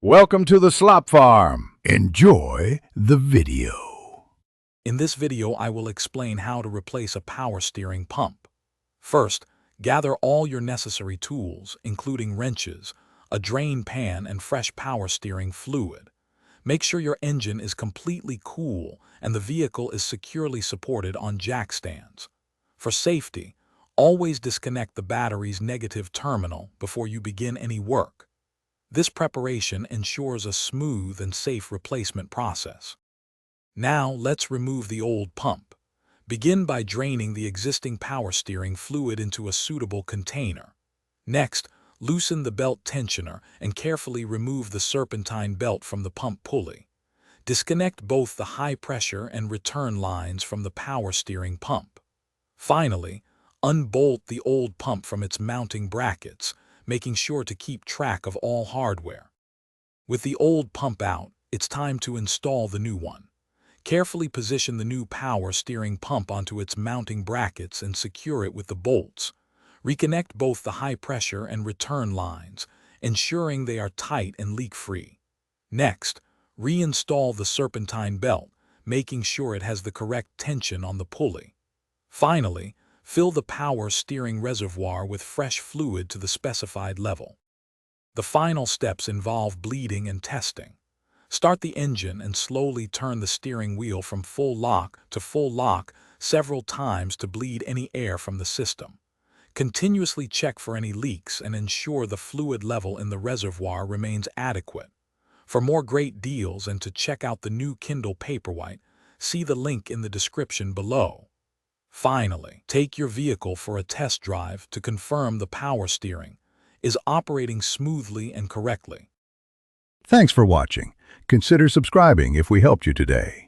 Welcome to the Slop Farm. Enjoy the video. In this video, I will explain how to replace a power steering pump. First, gather all your necessary tools, including wrenches, a drain pan, and fresh power steering fluid. Make sure your engine is completely cool and the vehicle is securely supported on jack stands. For safety, always disconnect the battery's negative terminal before you begin any work. This preparation ensures a smooth and safe replacement process. Now let's remove the old pump. Begin by draining the existing power steering fluid into a suitable container. Next, loosen the belt tensioner and carefully remove the serpentine belt from the pump pulley. Disconnect both the high-pressure and return lines from the power steering pump. Finally, unbolt the old pump from its mounting brackets, making sure to keep track of all hardware. With the old pump out, it's time to install the new one. Carefully position the new power steering pump onto its mounting brackets and secure it with the bolts. Reconnect both the high-pressure and return lines, ensuring they are tight and leak-free. Next, reinstall the serpentine belt, making sure it has the correct tension on the pulley. Finally, fill the power steering reservoir with fresh fluid to the specified level. The final steps involve bleeding and testing. Start the engine and slowly turn the steering wheel from full lock to full lock several times to bleed any air from the system. Continuously check for any leaks and ensure the fluid level in the reservoir remains adequate. For more great deals and to check out the new Kindle Paperwhite, see the link in the description below. Finally, take your vehicle for a test drive to confirm the power steering is operating smoothly and correctly. Thanks for watching. Consider subscribing if we helped you today.